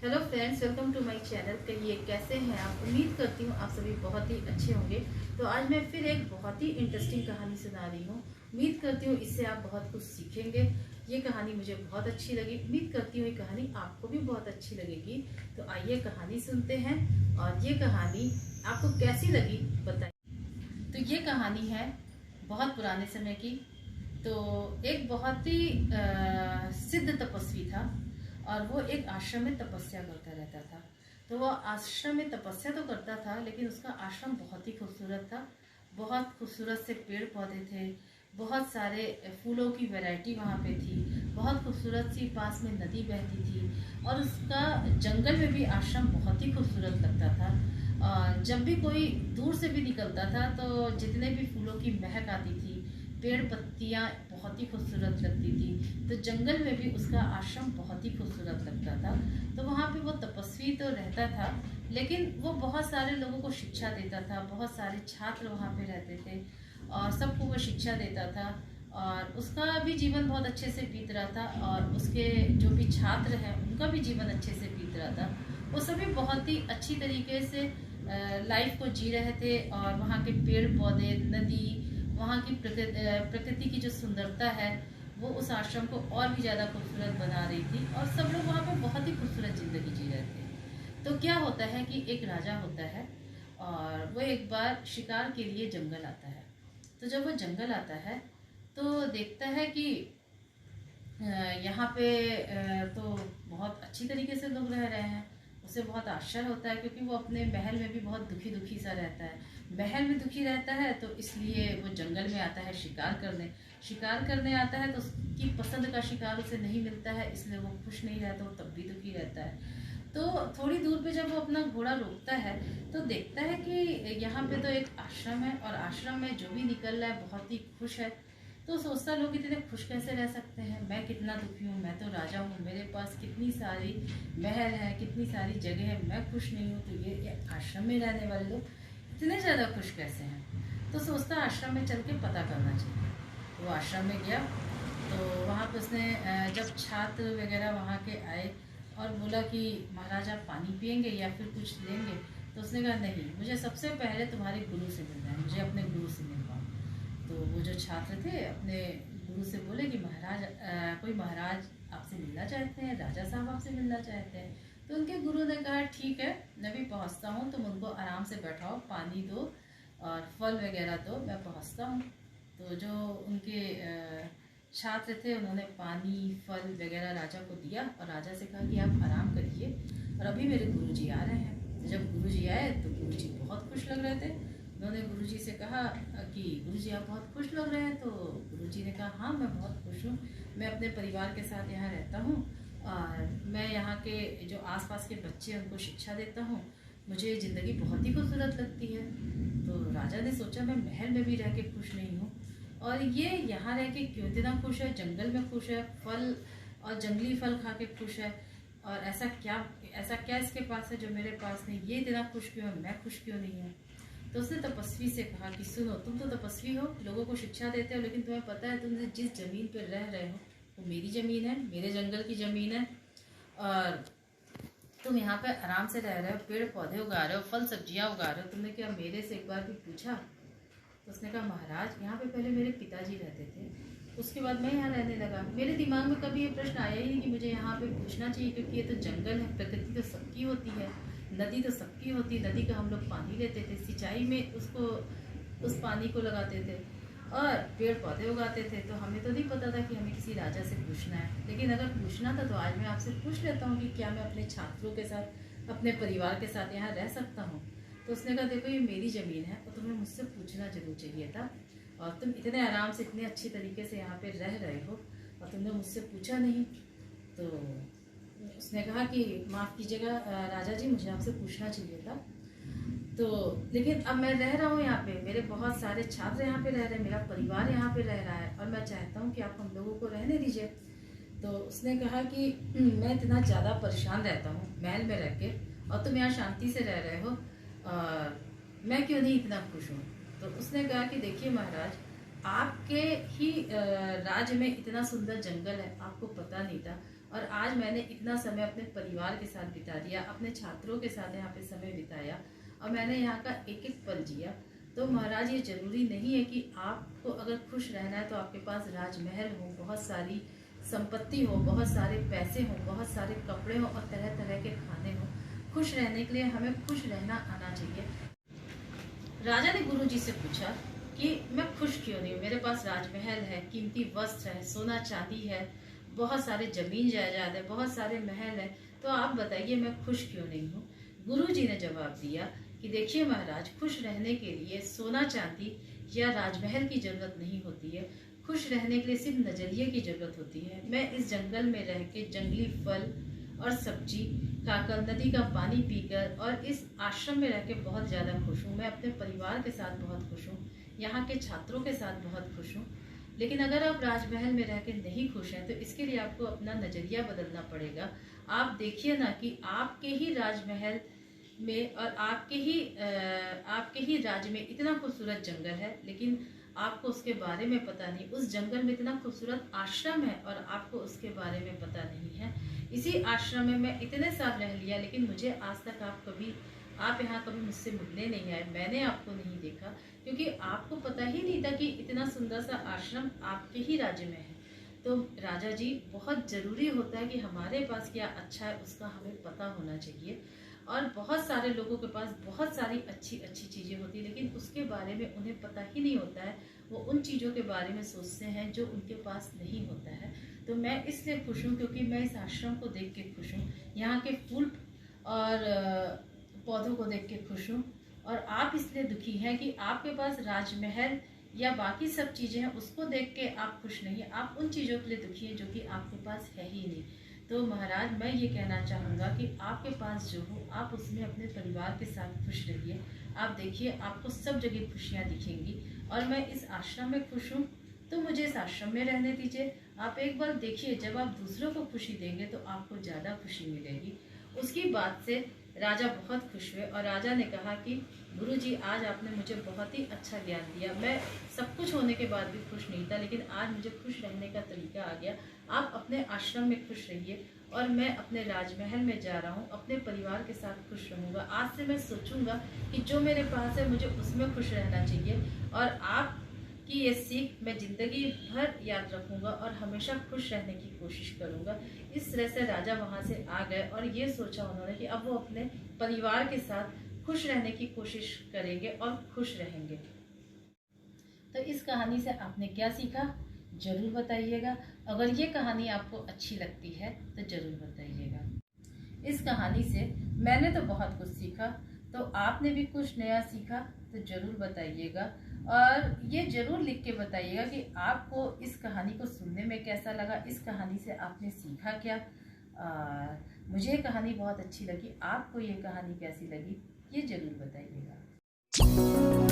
Hello friends, welcome to my channel. कहिए कैसे हैं आप। उम्मीद करती हूँ आप सभी बहुत ही अच्छे होंगे। तो आज मैं फिर एक बहुत ही इंटरेस्टिंग कहानी सुना रही हूँ। उम्मीद करती हूँ इससे आप बहुत कुछ सीखेंगे। ये कहानी मुझे बहुत अच्छी लगी। उम्मीद करती हूँ ये कहानी आपको भी बहुत अच्छी लगेगी। तो आइए कहानी सुनते हैं और ये कहानी आपको कैसी लगी बताइए। तो ये कहानी है बहुत पुराने समय की। तो एक बहुत ही सिद्ध तपस्वी था और वो एक आश्रम में तपस्या करता रहता था। तो वो आश्रम में तपस्या तो करता था, लेकिन उसका आश्रम बहुत ही खूबसूरत था। बहुत खूबसूरत से पेड़ पौधे थे, बहुत सारे फूलों की वैरायटी वहाँ पे थी, बहुत खूबसूरत सी पास में नदी बहती थी और उसका जंगल में भी आश्रम बहुत ही खूबसूरत लगता था। जब भी कोई दूर से भी निकलता था तो जितने भी फूलों की महक आती थी, पेड़ पत्तियाँ बहुत ही खूबसूरत लगती थी। तो जंगल में भी उसका आश्रम बहुत ही खूबसूरत लगता था। तो वहाँ पे वो तपस्वी तो रहता था, लेकिन वो बहुत सारे लोगों को शिक्षा देता था। बहुत सारे छात्र वहाँ पे रहते थे और सबको वो शिक्षा देता था और उसका भी जीवन बहुत अच्छे से बीत रहा था और उसके जो भी छात्र हैं उनका भी जीवन अच्छे से बीत रहा था। वो सभी बहुत ही अच्छी तरीके से लाइफ को जी रहे थे और वहाँ के पेड़ पौधे, नदी, वहाँ की प्रकृति की जो सुंदरता है वो उस आश्रम को और भी ज़्यादा खूबसूरत बना रही थी और सब लोग वहाँ पे बहुत ही खूबसूरत ज़िंदगी जी रहे थे। तो क्या होता है कि एक राजा होता है और वो एक बार शिकार के लिए जंगल आता है। तो जब वो जंगल आता है तो देखता है कि यहाँ पे तो बहुत अच्छी तरीके से लोग रह रहे हैं। उसे बहुत आश्चर्य होता है क्योंकि वो अपने महल में भी बहुत दुखी दुखी सा रहता है। महल में दुखी रहता है तो इसलिए वो जंगल में आता है शिकार करने आता है। तो उसकी पसंद का शिकार उसे नहीं मिलता है, इसलिए वो खुश नहीं रहता, वो तब भी दुखी रहता है। तो थोड़ी दूर पे जब वो अपना घोड़ा रोकता है तो देखता है कि यहाँ पे तो एक आश्रम है और आश्रम में जो भी निकल रहा है बहुत ही खुश है। तो सोचता लोग इतने खुश कैसे रह सकते हैं, मैं कितना दुखी हूँ, मैं तो राजा हूँ, मेरे पास कितनी सारी महल है, कितनी सारी जगह है, मैं खुश नहीं हूँ, तो ये आश्रम में रहने वाले लोग इतने ज़्यादा खुश कैसे हैं। तो सोचता आश्रम में चल के पता करना चाहिए। वो आश्रम में गया तो वहाँ पे उसने जब छात्र वगैरह वहाँ के आए और बोला कि महाराज आप पानी पियेंगे या फिर कुछ लेंगे, तो उसने कहा नहीं, मुझे सबसे पहले तुम्हारे गुरु से मिलना है, मुझे अपने गुरु से मिलवाओ। तो वो जो छात्र थे अपने गुरु से बोले कि महाराज कोई महाराज आपसे मिलना चाहते हैं, राजा साहब आपसे मिलना चाहते हैं। तो उनके गुरु ने कहा ठीक है, मैं भी पहुँचता हूँ, तुम उनको आराम से बैठाओ, पानी दो और फल वगैरह दो, मैं पहुँचता हूँ। तो जो उनके छात्र थे उन्होंने पानी फल वगैरह राजा को दिया और राजा से कहा कि आप आराम करिए और अभी मेरे गुरुजी आ रहे हैं। तो जब गुरुजी आए तो गुरुजी बहुत खुश लग रहे थे। उन्होंने गुरुजी से कहा कि गुरुजी आप बहुत खुश लग रहे हैं। तो गुरुजी ने कहा हाँ मैं बहुत खुश हूँ, मैं अपने परिवार के साथ यहाँ रहता हूँ और मैं यहाँ के जो आसपास के बच्चे हैं उनको शिक्षा देता हूँ, मुझे ज़िंदगी बहुत ही खूबसूरत लगती है। तो राजा ने सोचा मैं महल में भी रह के खुश नहीं हूँ और ये यहाँ रह के क्यों इतना खुश है, जंगल में खुश है, फल और जंगली फल खा के खुश है, और ऐसा क्या इसके पास है जो मेरे पास नहीं, ये इतना खुश क्यों है, मैं खुश क्यों नहीं हूँ। तो उसने तपस्वी से कहा कि सुनो, तुम तो तपस्वी हो, लोगों को शिक्षा देते हो, लेकिन तुम्हें पता है तुम जिस जमीन पर रह रहे हो वो मेरी ज़मीन है, मेरे जंगल की ज़मीन है और तुम यहाँ पे आराम से रह रहे हो, पेड़ पौधे उगा रहे हो, फल सब्जियाँ उगा रहे हो, तुमने क्या मेरे से एक बार भी पूछा। तो उसने कहा महाराज यहाँ पे पहले मेरे पिताजी रहते थे, उसके बाद मैं यहाँ रहने लगा, मेरे दिमाग में कभी ये प्रश्न आया ही नहीं कि मुझे यहाँ पे पूछना चाहिए, क्योंकि ये तो जंगल है, प्रकृति तो सबकी होती है, नदी तो सबकी होती है, नदी का हम लोग पानी लेते थे, सिंचाई में उसको उस पानी को लगाते थे और पेड़ पौधे उगाते थे। तो हमें तो नहीं पता था कि हमें किसी राजा से पूछना है, लेकिन अगर पूछना था तो आज मैं आपसे पूछ लेता हूँ कि क्या मैं अपने छात्रों के साथ, अपने परिवार के साथ यहाँ रह सकता हूँ। तो उसने कहा देखो ये मेरी ज़मीन है और तुम्हें मुझसे पूछना जरूर चाहिए था, और तुम इतने आराम से इतने अच्छी तरीके से यहाँ पे रह रहे हो और तुमने मुझसे पूछा नहीं। तो उसने कहा कि माफ़ कीजिएगा राजा जी, मुझे आपसे पूछना चाहिए था। तो लेकिन अब मैं रह रहा हूँ यहाँ पे, मेरे बहुत सारे छात्र यहाँ पे रह रहे हैं, मेरा परिवार यहाँ पे रह रहा है और मैं चाहता हूँ कि आप हम लोगों को रहने दीजिए। तो उसने कहा कि मैं इतना ज़्यादा परेशान रहता हूँ महल में रह के और तुम यहाँ शांति से रह रहे हो और मैं क्यों नहीं इतना खुश हूँ। तो उसने कहा कि देखिए महाराज, आपके ही राज्य में इतना सुंदर जंगल है, आपको पता नहीं था। और आज मैंने इतना समय अपने परिवार के साथ बिता दिया, अपने छात्रों के साथ यहाँ पे समय बिताया और मैंने यहाँ का एक एक पल जिया। तो महाराज, ये जरूरी नहीं है कि आपको अगर खुश रहना है तो आपके पास राजमहल हो, बहुत सारी संपत्ति हो, बहुत सारे पैसे हो, बहुत सारे कपड़े हो और तरह तरह के खाने हो। खुश रहने के लिए हमें खुश रहना आना चाहिए। राजा ने गुरुजी से पूछा कि मैं खुश क्यों नहीं हूँ, मेरे पास राजमहल है, कीमती वस्त्र है, सोना चांदी है, बहुत सारे जमीन जायदाद है, बहुत सारे महल है, तो आप बताइए मैं खुश क्यों नहीं हूँ। गुरुजी ने जवाब दिया कि देखिए महाराज, खुश रहने के लिए सोना चांदी या राजमहल की जरूरत नहीं होती है। खुश रहने के लिए सिर्फ नजरिए की जरूरत होती है। मैं इस जंगल में रह के जंगली फल और सब्जी खाकर, नदी का पानी पीकर और इस आश्रम में रह के बहुत ज़्यादा खुश हूँ। मैं अपने परिवार के साथ बहुत खुश हूँ, यहाँ के छात्रों के साथ बहुत खुश हूँ। लेकिन अगर आप राजमहल में रह के नहीं खुश हैं तो इसके लिए आपको अपना नज़रिया बदलना पड़ेगा। आप देखिए ना कि आपके ही राजमहल में और आपके ही राज्य में इतना खूबसूरत जंगल है, लेकिन आपको उसके बारे में पता नहीं। उस जंगल में इतना खूबसूरत आश्रम है और आपको उसके बारे में पता नहीं है। इसी आश्रम में मैं इतने साल रह लिया, लेकिन मुझे आज तक आप यहाँ कभी मुझसे मिलने नहीं आए, मैंने आपको नहीं देखा, क्योंकि आपको पता ही नहीं था कि इतना सुंदर सा आश्रम आपके ही राज्य में है। तो राजा जी, बहुत ज़रूरी होता है कि हमारे पास क्या अच्छा है उसका हमें पता होना चाहिए। और बहुत सारे लोगों के पास बहुत सारी अच्छी अच्छी चीज़ें होती हैं, लेकिन उसके बारे में उन्हें पता ही नहीं होता है। वो उन चीज़ों के बारे में सोचते हैं जो उनके पास नहीं होता है। तो मैं इसलिए खुश हूँ क्योंकि मैं इस आश्रम को देख के खुश हूँ, यहाँ के फूल और पौधों को देख के खुश हूँ। और आप इसलिए दुखी हैं कि आपके पास राजमहल या बाकी सब चीज़ें हैं, उसको देख के आप खुश नहीं हैं। आप उन चीज़ों के लिए दुखी हैं जो कि आपके पास है ही नहीं। तो महाराज, मैं ये कहना चाहूँगा कि आपके पास जो हो आप उसमें अपने परिवार के साथ खुश रहिए। आप देखिए, आपको सब जगह खुशियाँ दिखेंगी। और मैं इस आश्रम में खुश हूँ तो मुझे इस आश्रम में रहने दीजिए। आप एक बार देखिए, जब आप दूसरों को खुशी देंगे तो आपको ज़्यादा खुशी मिलेगी। उसकी बात से राजा बहुत खुश हुए और राजा ने कहा कि गुरुजी, आज आपने मुझे बहुत ही अच्छा ज्ञान दिया। मैं सब कुछ होने के बाद भी खुश नहीं था, लेकिन आज मुझे खुश रहने का तरीका आ गया। आप अपने आश्रम में खुश रहिए और मैं अपने राजमहल में जा रहा हूँ, अपने परिवार के साथ खुश रहूँगा। आज से मैं सोचूंगा कि जो मेरे पास है मुझे उसमें खुश रहना चाहिए। और आपकी ये सीख मैं ज़िंदगी भर याद रखूँगा और हमेशा खुश रहने की कोशिश करूँगा। इस तरह से राजा वहाँ से आ गए और ये सोचा उन्होंने कि अब वो अपने परिवार के साथ खुश रहने की कोशिश करेंगे और खुश रहेंगे। तो इस कहानी से आपने क्या सीखा, जरूर बताइएगा। अगर ये कहानी आपको अच्छी लगती है तो जरूर बताइएगा। इस कहानी से मैंने तो बहुत कुछ सीखा, तो आपने भी कुछ नया सीखा तो जरूर बताइएगा। और ये जरूर लिख के बताइएगा कि आपको इस कहानी को सुनने में कैसा लगा, इस कहानी से आपने सीखा क्या। मुझे ये कहानी बहुत अच्छी लगी, आपको ये कहानी कैसी लगी ये जरूर बताइएगा।